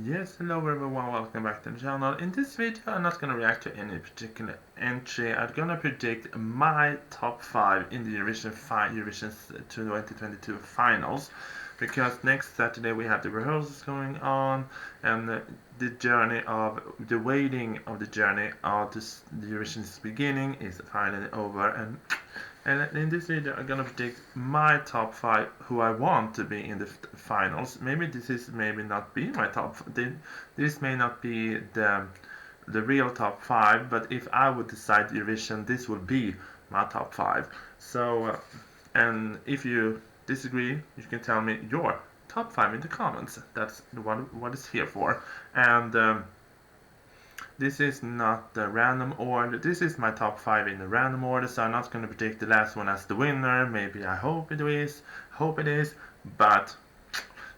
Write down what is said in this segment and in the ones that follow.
Yes, hello everyone, welcome back to the channel. In this video I'm not gonna react to any particular entry. I'm gonna predict my top 5 in the Eurovision 2022 finals. Because next Saturday we have the rehearsals going on and the waiting of the journey of the Eurovision's beginning is finally over, and in this video, I'm gonna predict my top 5 who I want to be in the finals. Maybe this is maybe not be my top. This may not be the real top 5, but if I would decide Eurovision, this would be my top 5. So, and if you disagree, you can tell me your top 5 in the comments. That's what it's here for. And this is not the random order. This is my top 5 in the random order, so I'm not going to predict the last one as the winner. Maybe I hope it is, but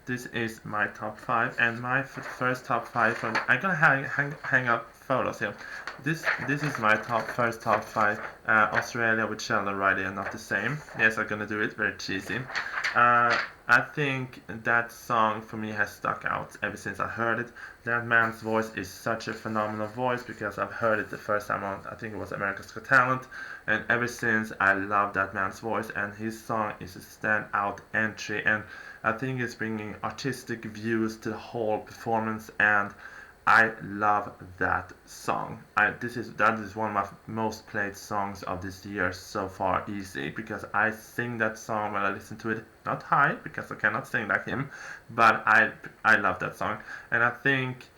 this is my top 5, and my first top 5 from. I'm gonna hang up photos here. This is my first top 5. Australia with Sheldon Riley are not the same. Yes, I'm gonna do it. Very cheesy. I think that song for me has stuck out ever since I heard it. That man's voice is such a phenomenal voice because I've heard it the first time on, I think it was America's Got Talent, and ever since I love that man's voice, and his song is a standout entry, and I think it's bringing artistic views to the whole performance, and I love that song. That is one of my most played songs of this year so far, easy, because I sing that song when I listen to it. Not high, because I cannot sing like him, but I love that song, and I think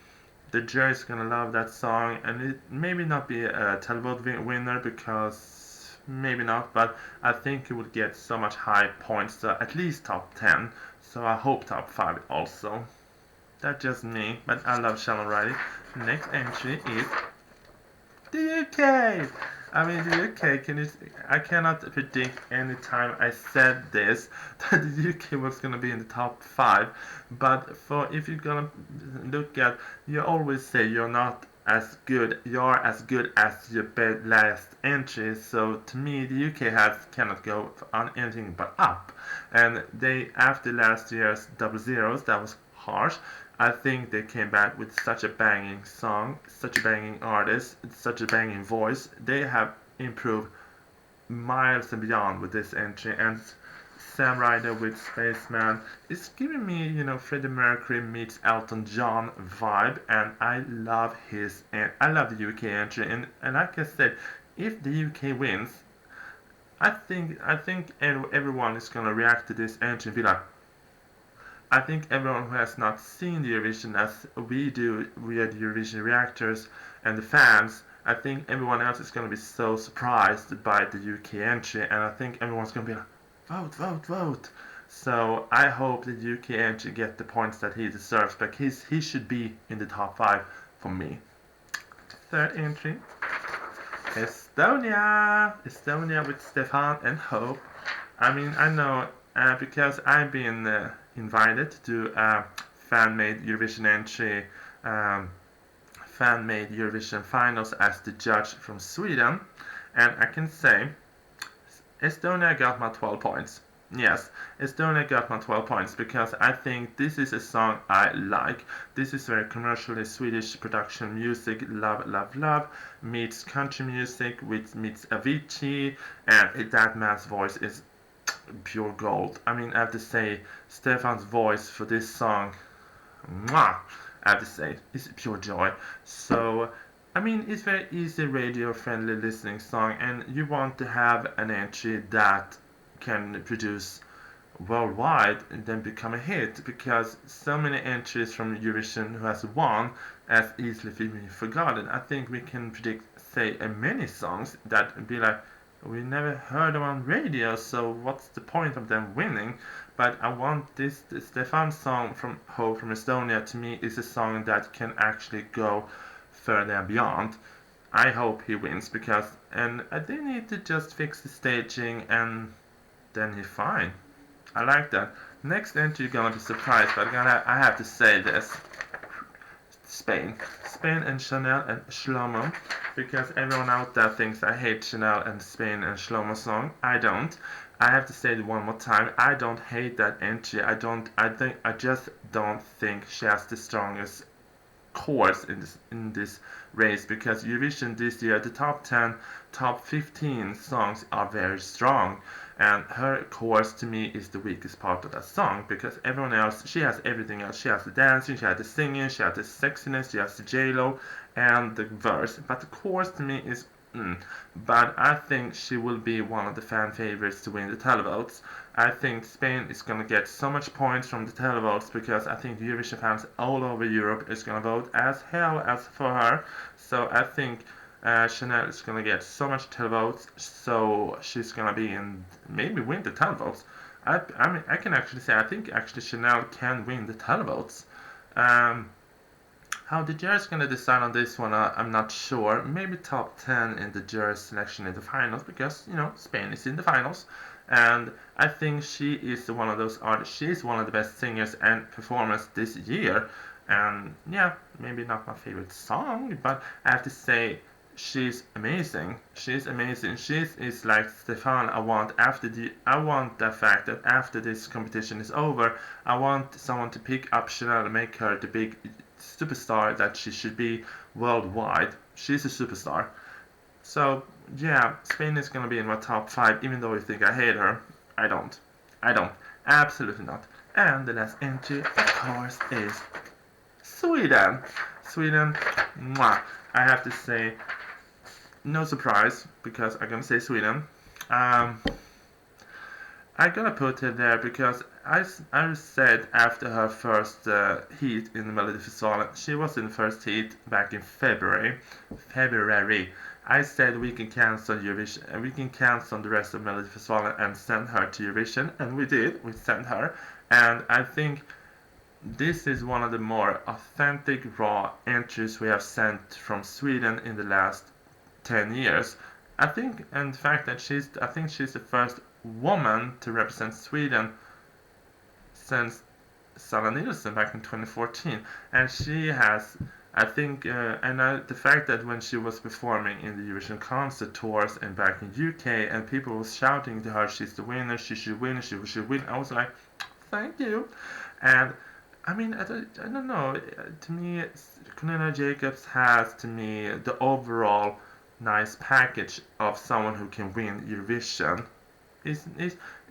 the jury's gonna love that song, and it maybe not be a televote winner because maybe not, but I think it would get so much high points, so at least top 10. So I hope top 5 also. That's just me, but I love Shallow Riley. Next entry is the UK. I mean, the UK. I cannot predict any time I said this that the UK was gonna be in the top 5. But if you're gonna look at, you always say you're not as good. You're as good as your last entry. So to me, the UK cannot go on anything but up. And they, after last year's double zeros, that was harsh. I think they came back with such a banging song, such a banging artist, such a banging voice. They have improved miles and beyond with this entry, and Sam Ryder with Spaceman is giving me, Freddie Mercury meets Elton John vibe, and I love I love the UK entry, and like I said, if the UK wins, I think everyone is gonna react to this entry and be like, I think everyone who has not seen the Eurovision as we do, we are the Eurovision reactors and the fans, I think everyone else is going to be so surprised by the UK entry, and I think everyone's going to be like, vote, vote, vote. So I hope the UK entry get the points that he deserves, but he should be in the top 5 for me. Third entry, Estonia with Stefan and Hope. I mean, I know because I've been invited to do a fan-made Eurovision entry, fan-made Eurovision finals as the judge from Sweden, and I can say Estonia got my 12 points. Yes, Estonia got my 12 points because I think this is a song I like. This is very commercially Swedish production music, love, love, love, meets country music, which meets Avicii, and that man's voice is pure gold. I mean, I have to say, Stefan's voice for this song, mwah, I have to say, it's pure joy. So, I mean, it's very easy radio-friendly listening song, and you want to have an entry that can produce worldwide and then become a hit, because so many entries from Eurovision who has won as easily be forgotten. I think we can predict, say, many songs that be like, we never heard them on radio, so what's the point of them winning? But I want the Stefan song from Hope from Estonia, to me, is a song that can actually go further and beyond. I hope he wins, and they need to just fix the staging, and then he's fine. I like that. Next entry, you're gonna be surprised, but I have to say this. Spain and Chanel and Shlomo, because everyone out there thinks I hate Chanel and Spain and Shlomo song. I don't. I have to say it one more time. I don't hate that entry. I just don't think she has the strongest course in this race, because Eurovision this year, the top 10, top 15 songs are very strong, and her course to me is the weakest part of that song, because everyone else, she has everything else. She has the dancing, she has the singing, she has the sexiness, she has the J-Lo and the verse, but the course to me is but I think she will be one of the fan favorites to win the televotes. I think Spain is going to get so much points from the televotes, because I think Eurovision fans all over Europe is going to vote as hell as for her. So I think Chanel is going to get so much televotes, so she's going to be in, maybe win the televotes. I mean, I can actually say I think actually Chanel can win the televotes. Um, how the jury's gonna decide on this one, I'm not sure. Maybe top 10 in the jury selection in the finals, because Spain is in the finals, and I think she is one of those artists. She's one of the best singers and performers this year, and yeah, maybe not my favorite song, but I have to say she's amazing. She's amazing. She is like Stefan. I want the fact that after this competition is over, I want someone to pick up Chanel and make her the big superstar that she should be worldwide. She's a superstar. So yeah, Spain is gonna be in my top 5, even though you think I hate her. I don't. I don't. Absolutely not. And the last entry, of course, is Sweden. Sweden, mwah. I have to say, no surprise, because I'm gonna say Sweden. Um, I'm gonna put her there because I said after her first heat in the Melodifestivalen, she was in the first heat back in February. I said we can cancel Eurovision, we can cancel the rest of Melodifestivalen and send her to Eurovision, and we did. We sent her, and I think this is one of the more authentic, raw entries we have sent from Sweden in the last 10 years. I think, and the fact that I think she's the first woman to represent Sweden since Sara Nielsen back in 2014, and she has, I think, the fact that when she was performing in the Eurovision concert tours and back in UK, and people was shouting to her, she's the winner, she should win, she should win. I was like, thank you, and I mean, I don't know. To me, Cornelia Jacobs has, to me, the overall nice package of someone who can win Eurovision.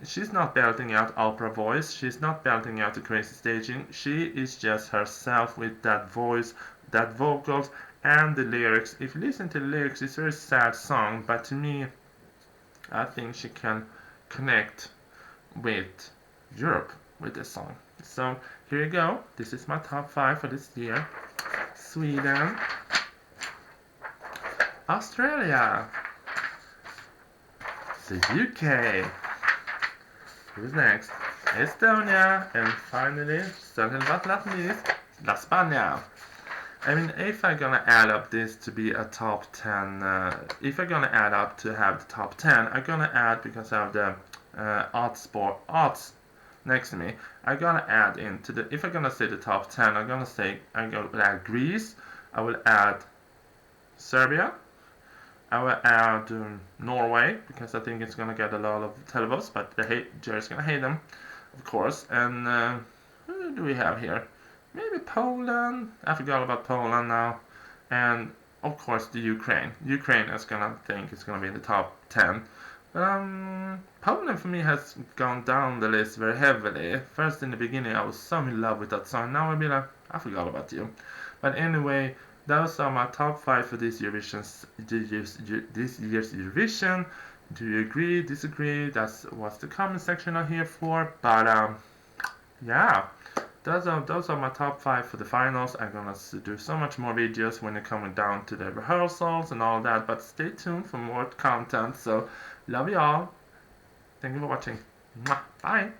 She's not belting out opera voice. She's not belting out the crazy staging. She is just herself with that voice, that vocals, and the lyrics. If you listen to the lyrics, it's a very sad song, but to me, I think she can connect with Europe with this song. So here you go. This is my top 5 for this year. Sweden, Australia, the UK. Who's next? Estonia, and finally, second but not least, La Spagna. I mean, if I'm gonna add up this to be a top 10, if I'm gonna add up to have the top 10, I'm gonna add, because I have the odds next to me, I'm gonna add into the, if I'm gonna say the top 10, I'm gonna add Greece, I will add Serbia, I will add Norway, because I think it's gonna get a lot of televotes, but Jerry's gonna hate them, of course. And who do we have here? Maybe Poland. I forgot about Poland now. And of course the Ukraine. Ukraine is gonna think it's gonna be in the top 10. Poland for me has gone down the list very heavily. First in the beginning I was so in love with that song. Now I'll be like, I forgot about you. But anyway, those are my top 5 for this year's Eurovision. Do you agree, disagree? That's what the comment section are here for. But yeah, those are my top 5 for the finals. I'm gonna do so much more videos when it coming down to the rehearsals and all that. But stay tuned for more content. So love you all. Thank you for watching. Bye.